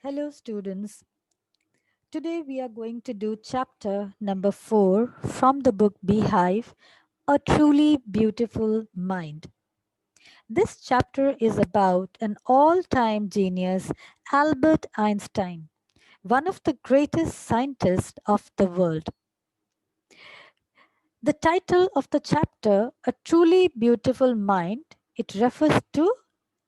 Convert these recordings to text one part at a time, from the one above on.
Hello, students. Today we are going to do chapter number 4 from the book Beehive, A Truly Beautiful Mind. This chapter is about an all time genius, Albert Einstein, one of the greatest scientists of the world. The title of the chapter, A Truly Beautiful Mind, it refers to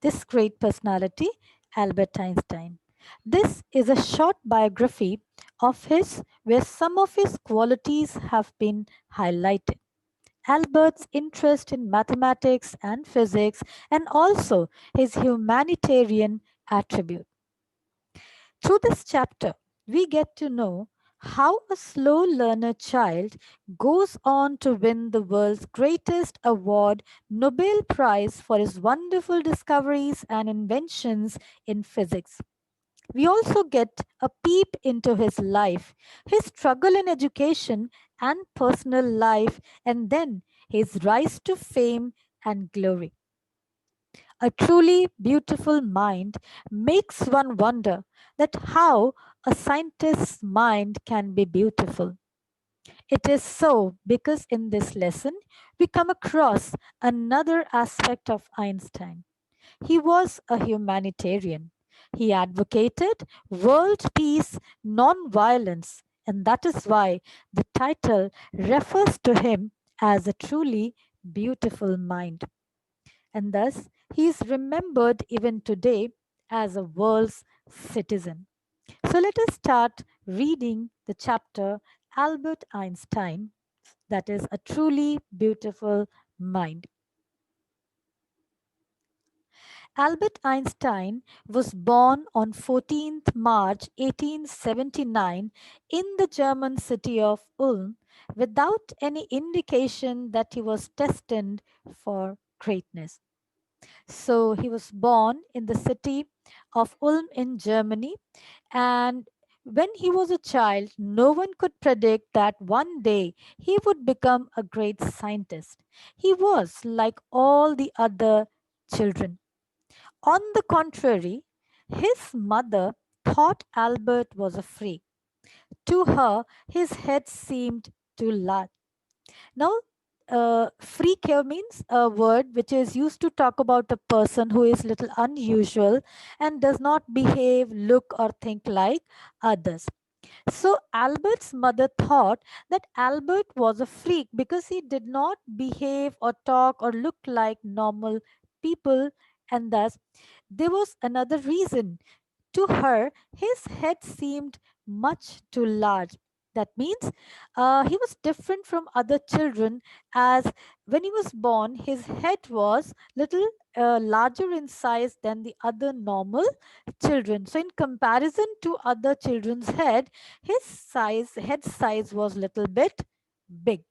this great personality, Albert Einstein. This is a short biography of his where some of his qualities have been highlighted. Albert's interest in mathematics and physics, and also his humanitarian attribute. Through this chapter, we get to know how a slow learner child goes on to win the world's greatest award, Nobel Prize, for his wonderful discoveries and inventions in physics. We also get a peep into his life, his struggle in education and personal life, and then his rise to fame and glory. A truly beautiful mind makes one wonder that how a scientist's mind can be beautiful. It is so because in this lesson we come across another aspect of Einstein. He was a humanitarian. He advocated world peace, non-violence, and that is why the title refers to him as a truly beautiful mind, and thus he is remembered even today as a world's citizen. So let us start reading the chapter Albert Einstein, that is a truly beautiful mind. Albert Einstein was born on 14th March 1879 in the German city of Ulm without any indication that he was destined for greatness. So he was born in the city of Ulm in Germany. And when he was a child, no one could predict that one day he would become a great scientist. He was like all the other children. On the contrary, his mother thought Albert was a freak. To her, his head seemed too large. Now, freak here means a word which is used to talk about a person who is little unusual and does not behave, look, or think like others. So, Albert's mother thought that Albert was a freak because he did not behave or talk or look like normal people, and thus there was another reason. To her, his head seemed much too large. That means he was different from other children, as when he was born, his head was little larger in size than the other normal children. So, in comparison to other children's head, head size was little bit big.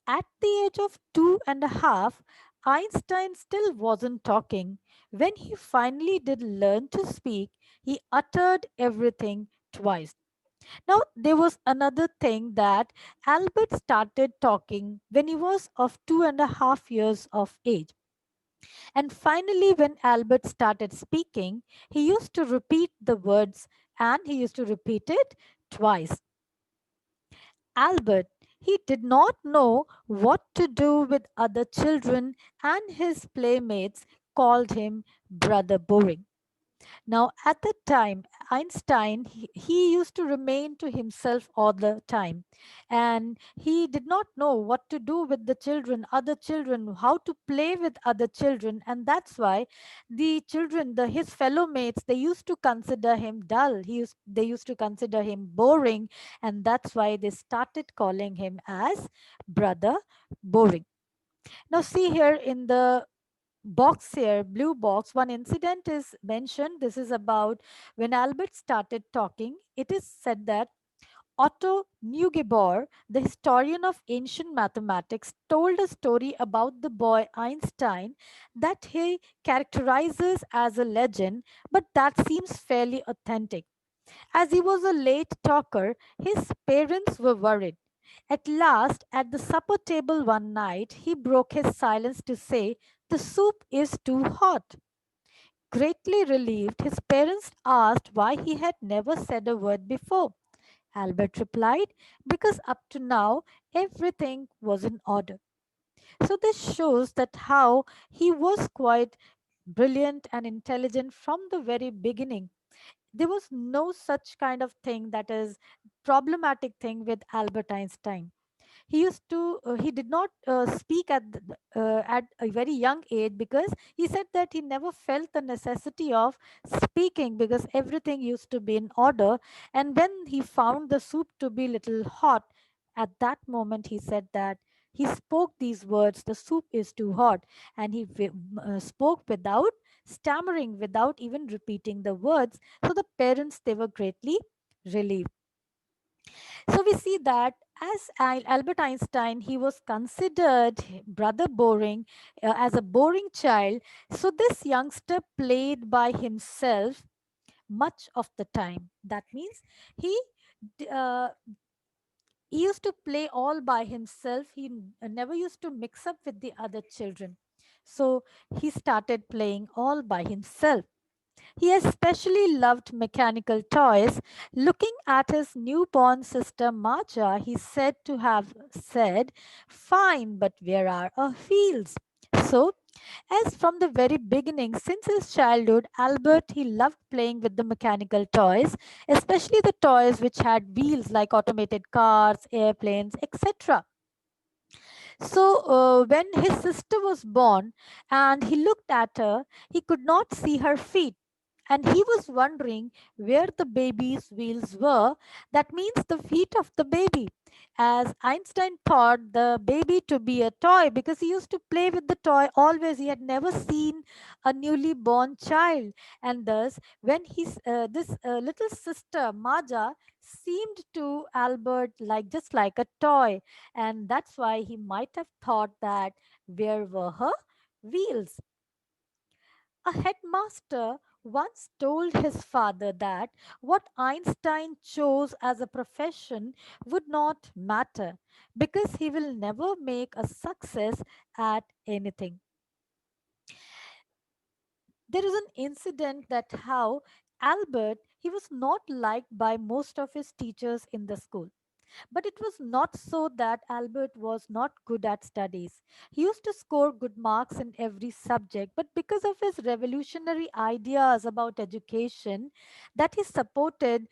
At the age of 2.5, Einstein still wasn't talking. When he finally did learn to speak, he uttered everything twice. Now, there was another thing that Albert started talking when he was of 2.5 years of age. And finally, when Albert started speaking, he used to repeat the words and he used to repeat it twice. Albert, he did not know what to do with other children, and his playmates called him Brother Boring. Now, at the time, Einstein, he used to remain to himself all the time. And he did not know what to do with the children, other children, how to play with other children. And that's why the children, his fellow mates, they used to consider him dull. They used to consider him boring. And that's why they started calling him as Brother Boring. Now, see here in the box here, blue box, one incident is mentioned. This is about when Albert started talking. It is said that Otto Neugebauer, the historian of ancient mathematics, told a story about the boy Einstein that he characterizes as a legend, but that seems fairly authentic. As he was a late talker, his parents were worried. At last, at the supper table one night, he broke his silence to say, "The soup is too hot." Greatly relieved, his parents asked why he had never said a word before. Albert replied, because up to now everything was in order. So this shows that how he was quite brilliant and intelligent from the very beginning. There was no such kind of thing that is problematic thing with Albert Einstein. He did not speak at a very young age, because he said that he never felt the necessity of speaking because everything used to be in order. And when he found the soup to be little hot, at that moment he said that he spoke these words, the soup is too hot, and he spoke without stammering, without even repeating the words. So the parents, they were greatly relieved. So we see that as Albert Einstein, he was considered rather boring, as a boring child. So this youngster played by himself much of the time. That means he d- uh, he used to play all by himself. He never used to mix up with the other children. So he started playing all by himself. He especially loved mechanical toys. Looking at his newborn sister Marja, he said to have said, "Fine, but where are our wheels?" So, as from the very beginning, since his childhood, Albert he loved playing with the mechanical toys, especially the toys which had wheels like automated cars, airplanes, etc. So, when his sister was born and he looked at her, he could not see her feet. And he was wondering where the baby's wheels were. That means the feet of the baby. As Einstein thought the baby to be a toy, because he used to play with the toy always. He had never seen a newly born child. And thus, when this little sister, Maja, seemed to Albert like just like a toy, and that's why he might have thought that where were her wheels. A headmaster once told his father that what Einstein chose as a profession would not matter, because he will never make a success at anything. There is an incident that how Albert he was not liked by most of his teachers in the school. But it was not so that Albert was not good at studies. He used to score good marks in every subject, but because of his revolutionary ideas about education that he supported,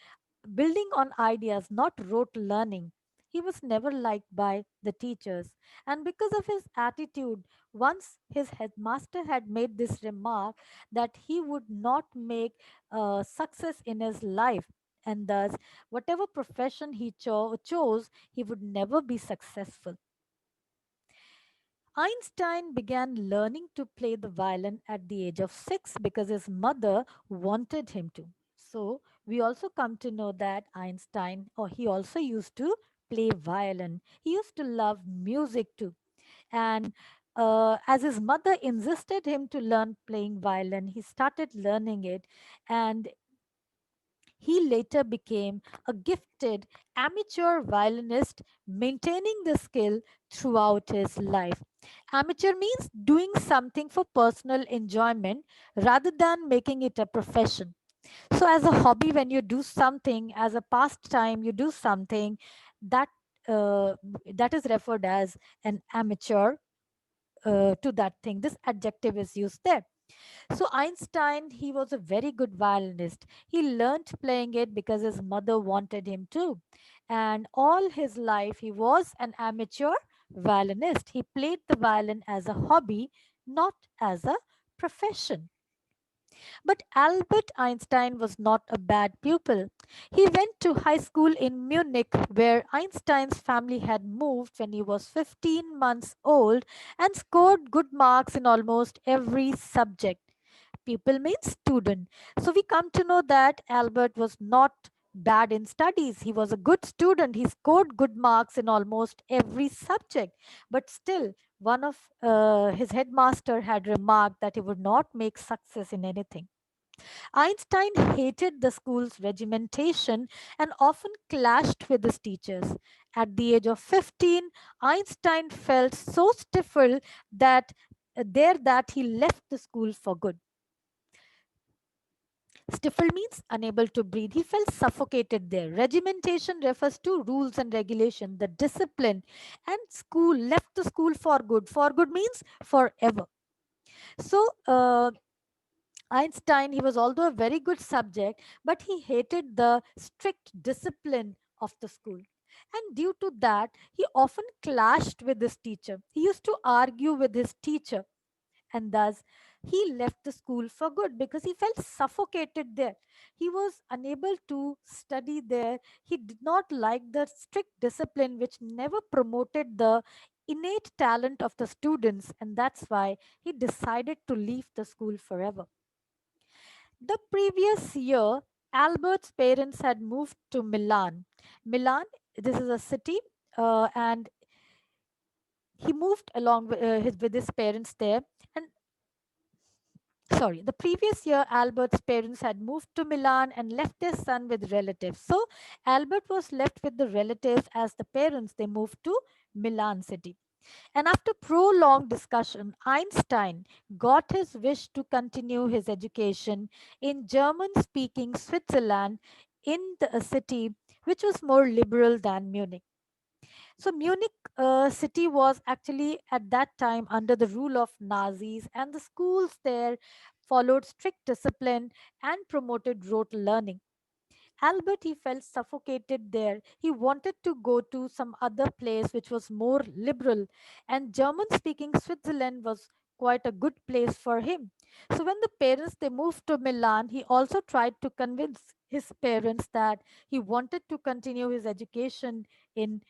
building on ideas, not rote learning, he was never liked by the teachers. And because of his attitude, once his headmaster had made this remark that he would not make success in his life, and thus whatever profession he chose, he would never be successful. Einstein began learning to play the violin at the age of 6 because his mother wanted him to. So, we also come to know that Einstein, or he also used to play violin. He used to love music too. And as his mother insisted him to learn playing violin, he started learning it. And he later became a gifted amateur violinist, maintaining the skill throughout his life. Amateur means doing something for personal enjoyment rather than making it a profession. So, as a hobby, when you do something, as a pastime, you do something that uh, that is referred as an amateur to that thing. This adjective is used there. So Einstein, he was a very good violinist. He learned playing it because his mother wanted him to. And all his life, he was an amateur violinist. He played the violin as a hobby, not as a profession. But Albert Einstein was not a bad pupil. He went to high school in Munich, where Einstein's family had moved when he was 15 months old, and scored good marks in almost every subject. Pupil means student. So we come to know that Albert was not bad in studies. He was a good student. He scored good marks in almost every subject. But still, one of his headmaster had remarked that he would not make success in anything. Einstein hated the school's regimentation and often clashed with his teachers. At the age of 15, Einstein felt so stifled that that he left the school for good. Stifled means unable to breathe. He felt suffocated there. Regimentation refers to rules and regulation, the discipline. And school, left the school for good. For good means forever. So, Einstein, he was although a very good subject, but he hated the strict discipline of the school. And due to that, he often clashed with his teacher. He used to argue with his teacher, and thus he left the school for good because he felt suffocated there. He was unable to study there. He did not like the strict discipline which never promoted the innate talent of the students, and that's why he decided to leave the school forever. The previous year, Albert's parents had moved to Milan. Milan, this is a city, and he moved along with his parents there. And sorry, the previous year, Albert's parents had moved to Milan and left their son with relatives. So Albert was left with the relatives as the parents they moved to Milan city. And after prolonged discussion, Einstein got his wish to continue his education in German speaking Switzerland in a city which was more liberal than Munich. So, Munich city was actually at that time under the rule of Nazis, and the schools there followed strict discipline and promoted rote learning. Albert, he felt suffocated there. He wanted to go to some other place which was more liberal, and German speaking Switzerland was quite a good place for him. So when the parents they moved to Milan, he also tried to convince his parents that he wanted to continue his education in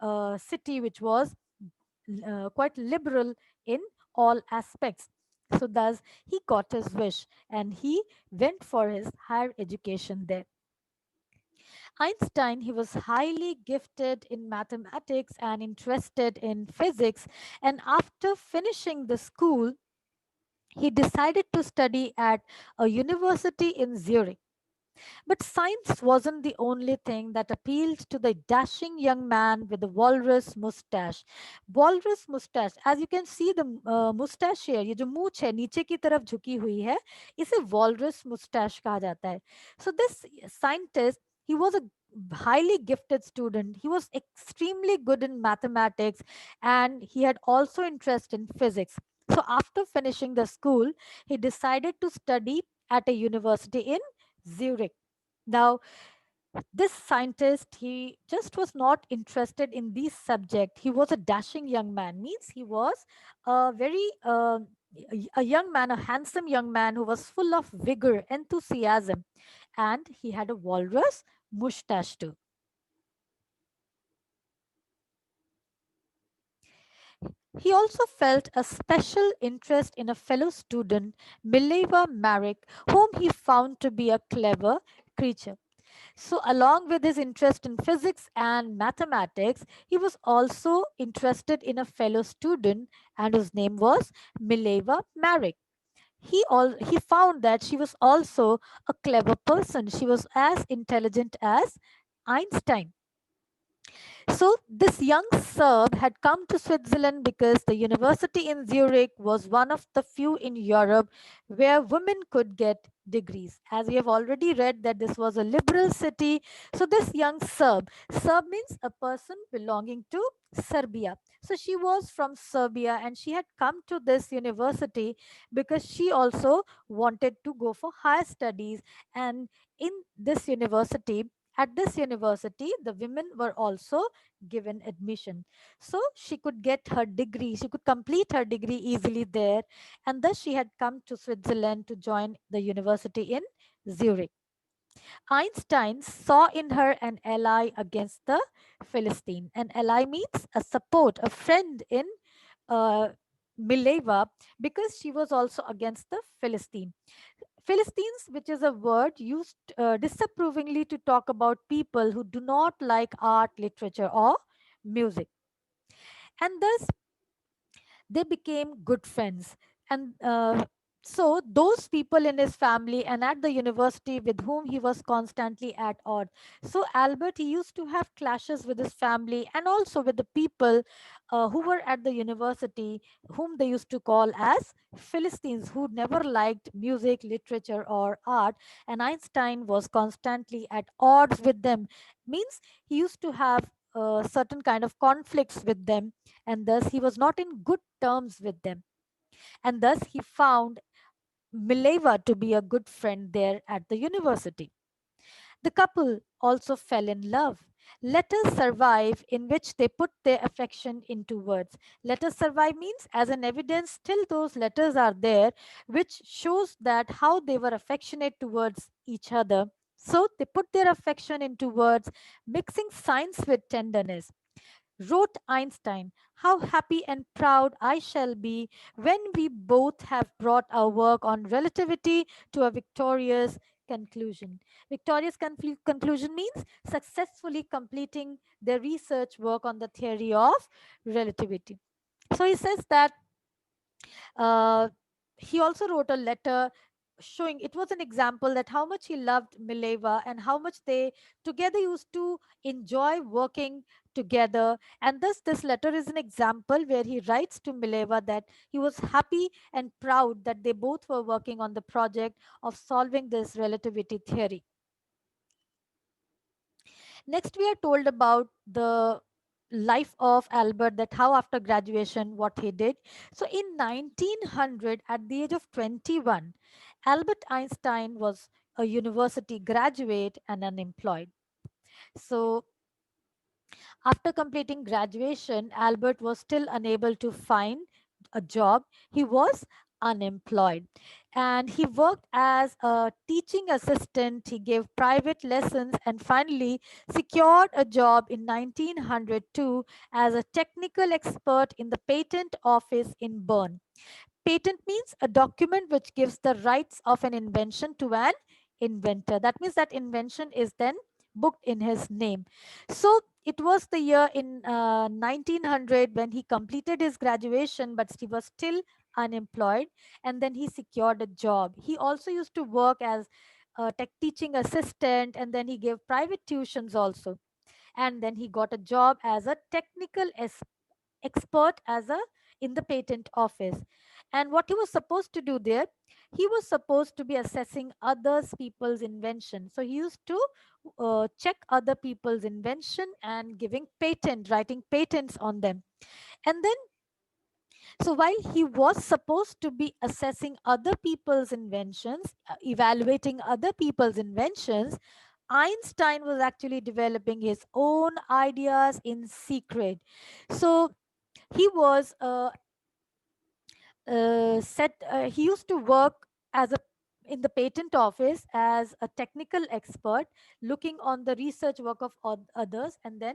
a city which was quite liberal in all aspects. So thus he got his wish and he went for his higher education there. Einstein, he was highly gifted in mathematics and interested in physics. And after finishing the school, he decided to study at a university in Zurich. But science wasn't the only thing that appealed to the dashing young man with the walrus mustache. Walrus mustache, as you can see the mustache here, ये जो मूछ है नीचे की तरफ झुकी हुई है, इसे walrus mustache कहा जाता है. So this scientist, he was a highly gifted student. He was extremely good in mathematics and he had also interest in physics. So after finishing the school, he decided to study at a university in Zurich. Now, this scientist, he just was not interested in this subject. He was a dashing young man, means he was a very a young man, a handsome young man who was full of vigor, enthusiasm, and he had a walrus mustache too. He also felt a special interest in a fellow student, Mileva Marek, whom he found to be a clever creature. So, along with his interest in physics and mathematics, he was also interested in a fellow student, and whose name was Mileva Marek. He found that she was also a clever person. She was as intelligent as Einstein. So, this young Serb had come to Switzerland because the university in Zurich was one of the few in Europe where women could get degrees. As we have already read, that this was a liberal city. So, this young Serb means a person belonging to Serbia. So, she was from Serbia and she had come to this university because she also wanted to go for higher studies. And in this university, at this university, the women were also given admission. So she could get her degree, she could complete her degree easily there. And thus she had come to Switzerland to join the university in Zurich. Einstein saw in her an ally against the Philistine. An ally means a support, a friend in uh, Mileva, because she was also against the Philistine. Philistines, which is a word used disapprovingly to talk about people who do not like art, literature, or music. And thus they became good friends. And So those people in his family and at the university with whom he was constantly at odds. So Albert, he used to have clashes with his family and also with the people who were at the university, whom they used to call as Philistines, who never liked music, literature, or art. And Einstein was constantly at odds with them. Means he used to have certain kind of conflicts with them, and thus he was not in good terms with them, and thus he found Mileva to be a good friend there at the university. The couple also fell in love. Letters survive in which they put their affection into words. Letters survive means, as an evidence, still those letters are there, which shows that how they were affectionate towards each other. So they put their affection into words, mixing science with tenderness. Wrote Einstein, "How happy and proud I shall be when we both have brought our work on relativity to a victorious conclusion." Victorious conclusion means successfully completing their research work on the theory of relativity. So he says that uh, he also wrote a letter showing, it was an example that how much he loved Mileva and how much they together used to enjoy working together. And thus this letter is an example where he writes to Mileva that he was happy and proud that they both were working on the project of solving this relativity theory. Next, we are told about the life of Albert, that how after graduation, what he did. So, in 1900, at the age of 21, Albert Einstein was a university graduate and unemployed. So, after completing graduation, Albert was still unable to find a job. He was unemployed and he worked as a teaching assistant. He gave private lessons and finally secured a job in 1902 as a technical expert in the patent office in Bern. Patent means a document which gives the rights of an invention to an inventor. That means that invention is then booked in his name. So it was the year in 1900 when he completed his graduation, but he was still unemployed, and then he secured a job. He also used to work as a tech teaching assistant, and then he gave private tuitions also, and then he got a job as a technical expert as a in the patent office. And what he was supposed to do there, he was supposed to be assessing others people's invention. So he used to check other people's invention and giving patent, writing patents on them. And then, so while he was supposed to be assessing other people's inventions, evaluating other people's inventions, Einstein was actually developing his own ideas in secret. So he was he used to work as a in the patent office as a technical expert, looking on the research work of others and then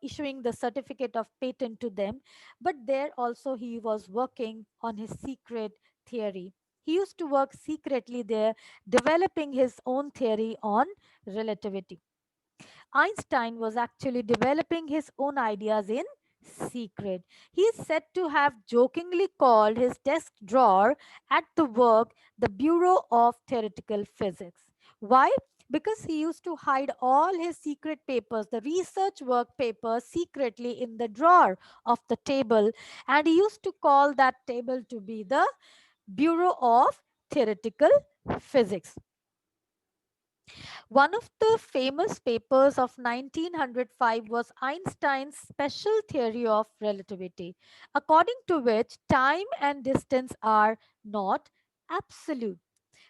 issuing the certificate of patent to them. But there also he was working on his secret theory. He used to work secretly there, developing his own theory on relativity. Einstein was actually developing his own ideas in secret. He is said to have jokingly called his desk drawer at the work the Bureau of Theoretical Physics. Why? Because he used to hide all his secret papers, the research work papers, secretly in the drawer of the table, and he used to call that table to be the Bureau of Theoretical Physics. One of the famous papers of 1905 was Einstein's special theory of relativity, according to which time and distance are not absolute.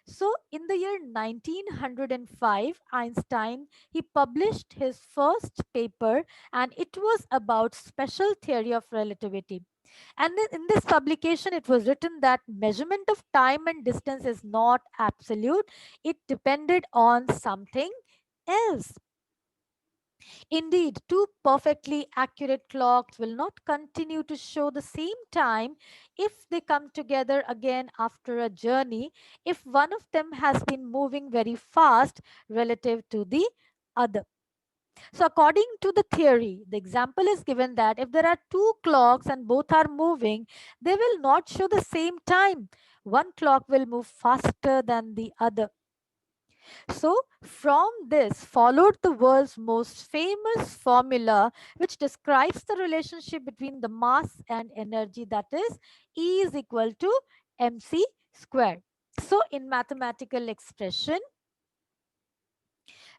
So, in the year 1905, Einstein he published his first paper, and it was about special theory of relativity. And then in this publication, it was written that measurement of time and distance is not absolute; it depended on something else. Indeed, two perfectly accurate clocks will not continue to show the same time if they come together again after a journey, if one of them has been moving very fast relative to the other. So, according to the theory, the example is given that if there are two clocks and both are moving, they will not show the same time. One clock will move faster than the other. So, from this followed the world's most famous formula, which describes the relationship between the mass and energy, that is, E is equal to mc squared. So, in mathematical expression,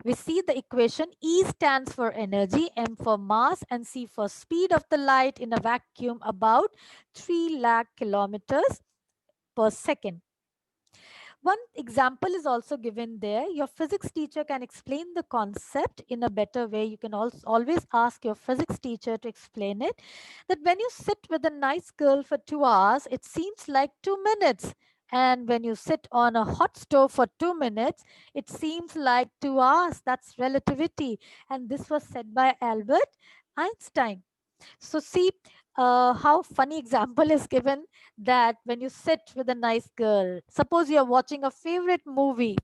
we see the equation E stands for energy, M for mass, and C for speed of the light in a vacuum about 3 lakh kilometers per second. One example is also given there. Your physics teacher can explain the concept in a better way. You can also always ask your physics teacher to explain it. That when you sit with a nice girl for 2 hours, it seems like 2 minutes. And when you sit on a hot stove for 2 minutes, it seems like 2 hours. That's relativity. And this was said by Albert Einstein. So see how funny example is given that when you sit with a nice girl, suppose you're watching a favorite movie,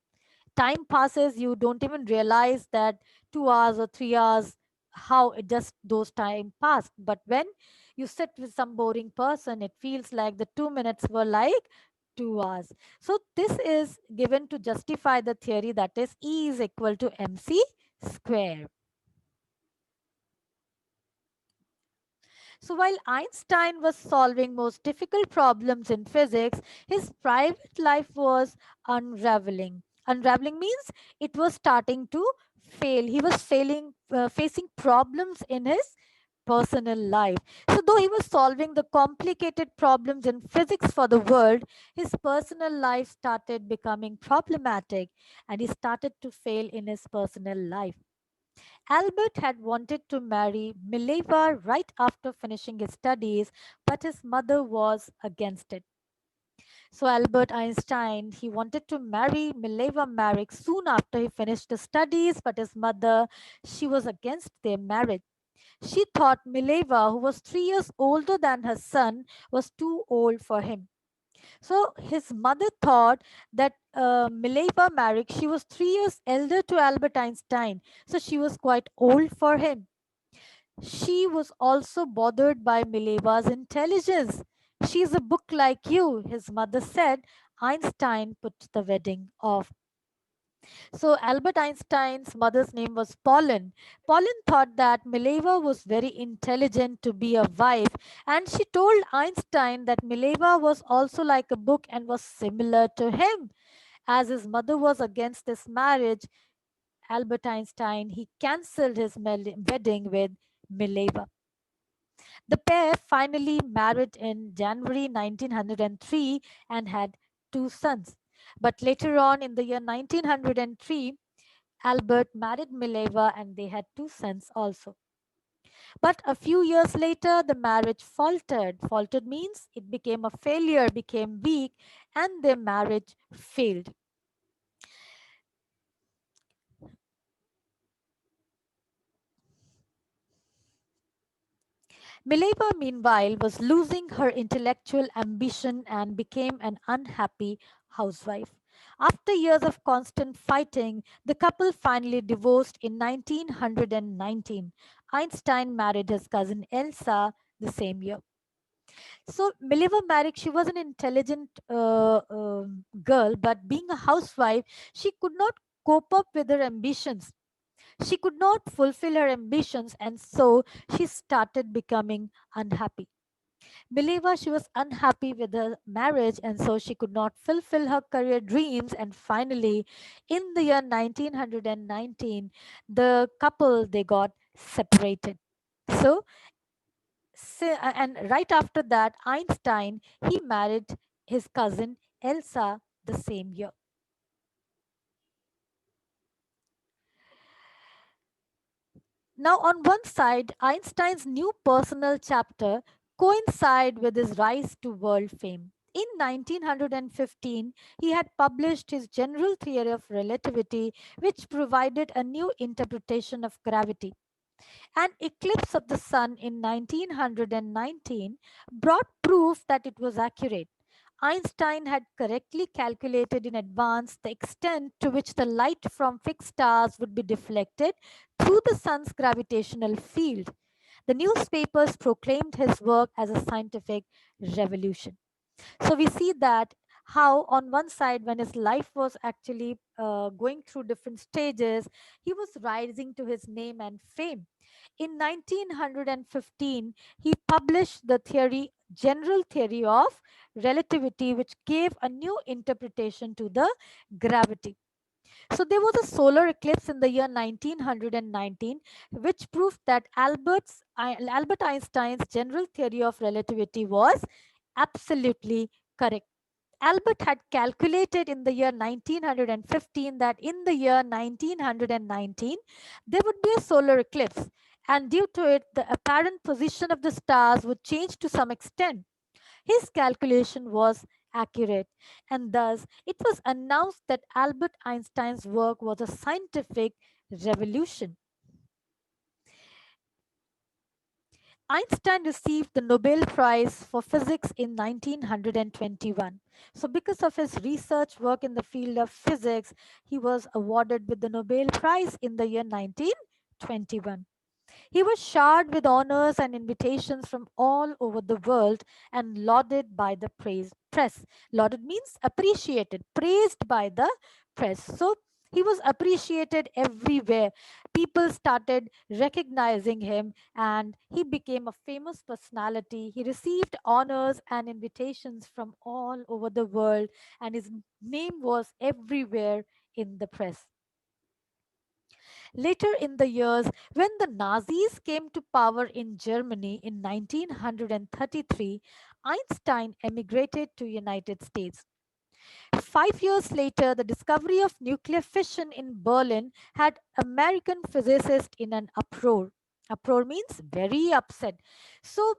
time passes, you don't even realize that 2 hours or 3 hours, how it just those time passed. But when you sit with some boring person, it feels like the 2 minutes were like 2 hours. So this is given to justify the theory that is E is equal to mc square. So while Einstein was solving most difficult problems in physics, his private life was unraveling. Unraveling means it was starting to fail. He was facing problems in his personal life. So though he was solving the complicated problems in physics for the world, his personal life started becoming problematic and he started to fail in his personal life. Albert had wanted to marry Mileva right after finishing his studies, but his mother was against it. So Albert Einstein, he wanted to marry Mileva Marek soon after he finished his studies, but his mother, she was against their marriage. She thought Mileva, who was 3 years older than her son, was too old for him. So his mother thought that Mileva Marek, she was 3 years elder to Albert Einstein, so she was quite old for him. She was also bothered by Mileva's intelligence. She's a book like you, his mother said. Einstein put the wedding off. So Albert Einstein's mother's name was Pauline. Pauline thought that Mileva was very intelligent to be a wife, and she told Einstein that Mileva was also like a book and was similar to him. As his mother was against this marriage, Albert Einstein he cancelled his wedding with Mileva. The pair finally married in January 1903 and had two sons. But later on in the year 1903, Albert married Mileva and they had two sons also. But a few years later, the marriage faltered. Faltered means it became a failure, became weak, and their marriage failed. Mileva, meanwhile, was losing her intellectual ambition and became an unhappy housewife. After years of constant fighting, the couple finally divorced in 1919. Einstein married his cousin Elsa the same year. So, Mileva Marek, she was an intelligent girl, but being a housewife, she could not cope up with her ambitions. She could not fulfill her ambitions, and so she started becoming unhappy. Mileva, she was unhappy with her marriage, and so she could not fulfill her career dreams. And finally, in the year 1919, the couple they got separated. So, and right after that, Einstein he married his cousin Elsa the same year. Now, on one side, Einstein's new personal chapter coincided with his rise to world fame. In 1915, he had published his general theory of relativity, which provided a new interpretation of gravity. An eclipse of the sun in 1919 brought proof that it was accurate. Einstein had correctly calculated in advance the extent to which the light from fixed stars would be deflected through the sun's gravitational field. The newspapers proclaimed his work as a scientific revolution. So we see that how on one side, when his life was actually going through different stages, he was rising to his name and fame. In 1915 he published the theory general theory of relativity, which gave a new interpretation to the gravity. So there was a solar eclipse in the year 1919, which proved that Albert Einstein's general theory of relativity was absolutely correct. Albert had calculated in the year 1915 that in the year 1919 there would be a solar eclipse, and due to it, the apparent position of the stars would change to some extent. His calculation was accurate, and thus it was announced that Albert Einstein's work was a scientific revolution. Einstein received the Nobel Prize for Physics in 1921. So, because of his research work in the field of physics, he was awarded with the Nobel Prize in the year 1921. He was showered with honors and invitations from all over the world and lauded by the press. Lauded means appreciated, praised by the press. So he was appreciated everywhere. People started recognizing him and he became a famous personality. He received honors and invitations from all over the world, and his name was everywhere in the press. Later in the years, when the Nazis came to power in Germany in 1933, Einstein emigrated to United States. 5 years later, the discovery of nuclear fission in Berlin had American physicists in an uproar. Uproar means very upset. So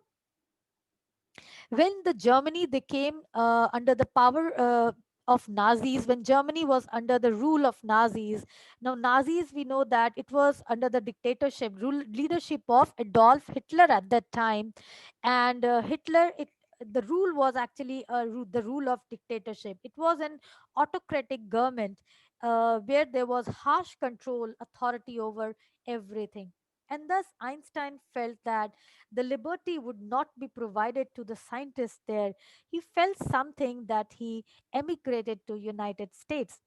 when the Germany they came under the power of Nazis, when Germany was under the rule of Nazis. Now Nazis, we know that it was under the dictatorship leadership of Adolf Hitler at that time, and Hitler it the rule was actually the rule of dictatorship. It was an autocratic government where there was harsh control authority over everything, and thus Einstein felt that the liberty would not be provided to the scientists there. He felt something that he emigrated to United States.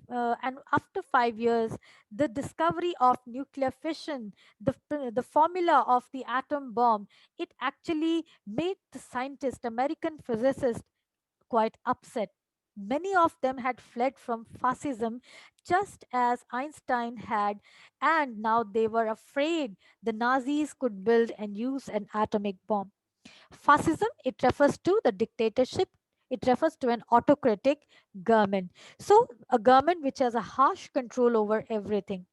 And after 5 years, the discovery of nuclear fission, the formula of the atom bomb, it actually made the scientists, American physicists, quite upset. Many of them had fled from fascism just as Einstein had, and now they were afraid the Nazis could build and use an atomic bomb. Fascism, it refers to the dictatorship, it refers to an autocratic government. So, a government which has a harsh control over everything.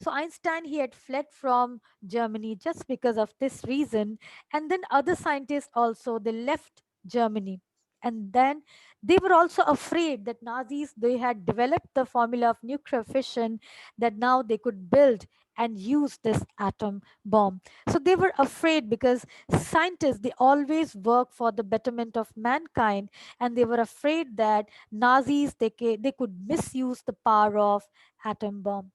So Einstein, he had fled from Germany just because of this reason, and then other scientists also they left Germany, and then they were also afraid that Nazis they had developed the formula of nuclear fission, that now they could build and use this atom bomb. So they were afraid because scientists they always work for the betterment of mankind, and they were afraid that Nazis they could misuse the power of atom bomb.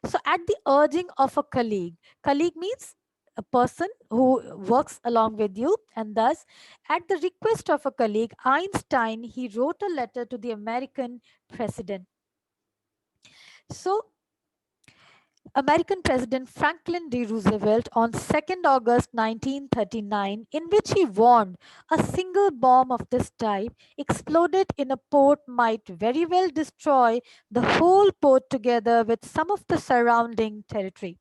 So, at the urging of a colleague means a person who works along with you, and thus, at the request of a colleague, Einstein he wrote a letter to the American president. So, American President Franklin D. Roosevelt on 2nd August 1939, in which he warned a single bomb of this type exploded in a port might very well destroy the whole port together with some of the surrounding territory.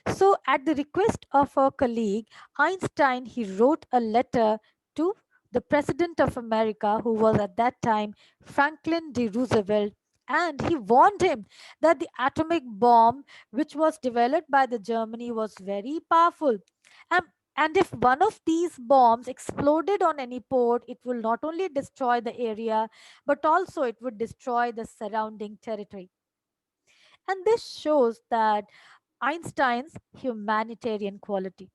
So, at the request of a colleague, Einstein he wrote a letter to the President of America, who was at that time Franklin D. Roosevelt, and he warned him that the atomic bomb, which was developed by the Germany, was very powerful. And, and if one of these bombs exploded on any port, it will not only destroy the area, but also it would destroy the surrounding territory. And this shows that Einstein's humanitarian quality.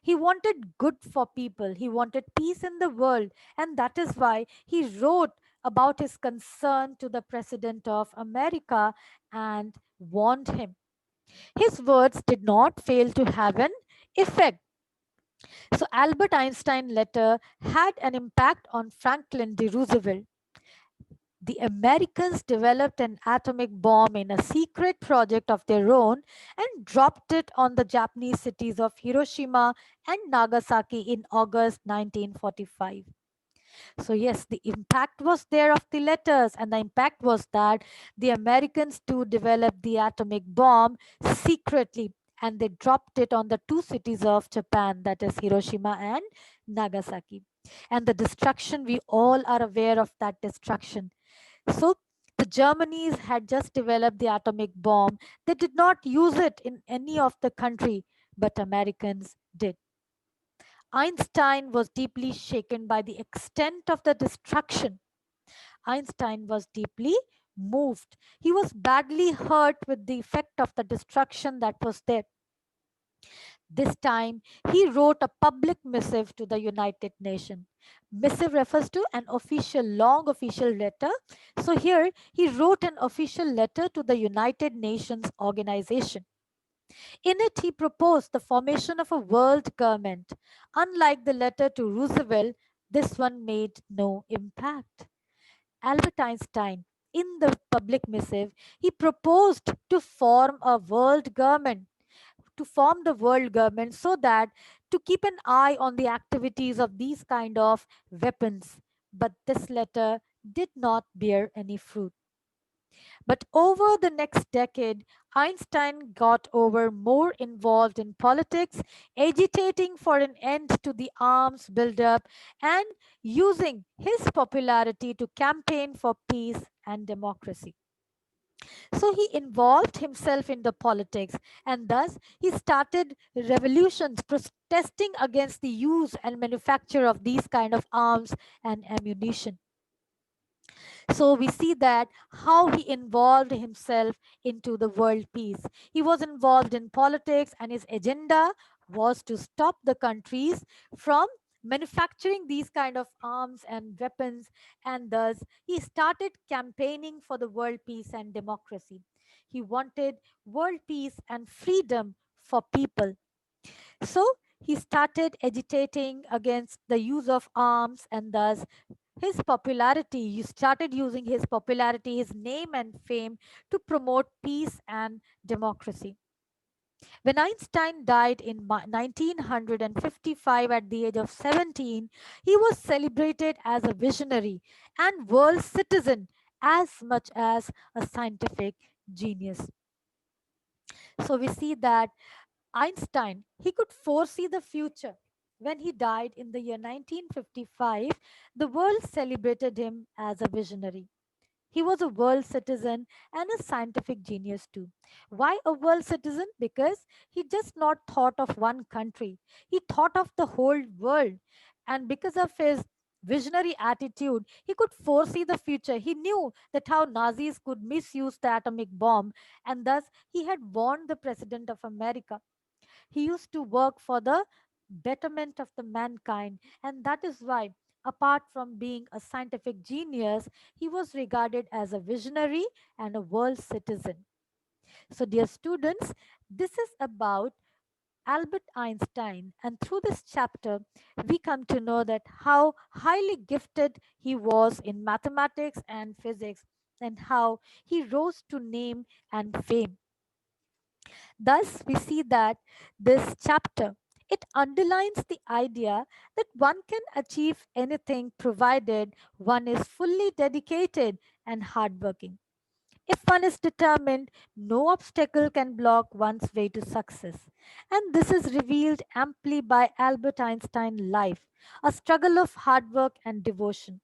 He wanted good for people, he wanted peace in the world, and that is why he wrote about his concern to the President of America and warned him. His words did not fail to have an effect. So, Albert Einstein letter had an impact on Franklin D. Roosevelt. The Americans developed an atomic bomb in a secret project of their own and dropped it on the Japanese cities of Hiroshima and Nagasaki in August 1945. So, yes, the impact was there of the letters, and the impact was that the Americans too developed the atomic bomb secretly, and they dropped it on the two cities of Japan, that is Hiroshima and Nagasaki. And the destruction, we all are aware of that destruction. So, the Germans had just developed the atomic bomb. They did not use it in any of the country, but Americans did. Einstein was deeply shaken by the extent of the destruction. Einstein was deeply moved. He was badly hurt with the effect of the destruction that was there. This time, he wrote a public missive to the United Nations. Missive refers to an official, long official letter. So here, he wrote an official letter to the United Nations organization. In it, he proposed the formation of a world government. Unlike the letter to Roosevelt, this one made no impact. Albert Einstein, in the public missive, he proposed to form a world government, to form the world government so that to keep an eye on the activities of these kind of weapons. But this letter did not bear any fruit. But over the next decade, Einstein got over more involved in politics, agitating for an end to the arms buildup and using his popularity to campaign for peace and democracy. So he involved himself in the politics, and thus he started revolutions protesting against the use and manufacture of these kind of arms and ammunition. So we see that how he involved himself into the world peace. He was involved in politics, and his agenda was to stop the countries from manufacturing these kind of arms and weapons, and thus he started campaigning for the world peace and democracy. He wanted world peace and freedom for people. So he started agitating against the use of arms, and thus his popularity, you started using his popularity, his name and fame to promote peace and democracy. When Einstein died in 1955 at the age of 17, he was celebrated as a visionary and world citizen as much as a scientific genius. So we see that Einstein, he could foresee the future. When he died in the year 1955, the world celebrated him as a visionary. He was a world citizen and a scientific genius too. Why a world citizen? Because he just not thought of one country. He thought of the whole world. And because of his visionary attitude, he could foresee the future. He knew that how Nazis could misuse the atomic bomb, and thus he had warned the President of America. He used to work for the betterment of the mankind, and that is why, apart from being a scientific genius, he was regarded as a visionary and a world citizen. So, dear students, this is about Albert Einstein, and through this chapter, we come to know that how highly gifted he was in mathematics and physics, and how he rose to name and fame. Thus, we see that this chapter, it underlines the idea that one can achieve anything provided one is fully dedicated and hardworking. If one is determined, no obstacle can block one's way to success. And this is revealed amply by Albert Einstein's life, a struggle of hard work and devotion.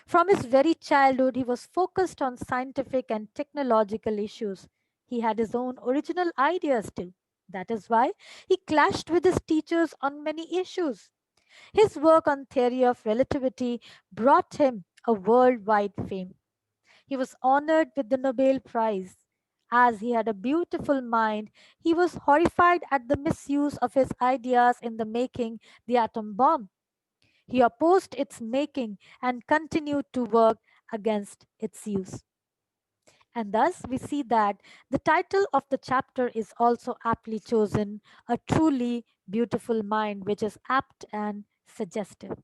From his very childhood, he was focused on scientific and technological issues. He had his own original ideas too. That is why he clashed with his teachers on many issues. His work on theory of relativity brought him a worldwide fame. He was honored with the Nobel Prize. As he had a beautiful mind, he was horrified at the misuse of his ideas in the making the atom bomb. He opposed its making and continued to work against its use. And thus, we see that the title of the chapter is also aptly chosen, A Truly Beautiful Mind, which is apt and suggestive.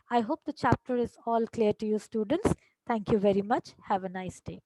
I hope the chapter is all clear to you, students. Thank you very much. Have a nice day.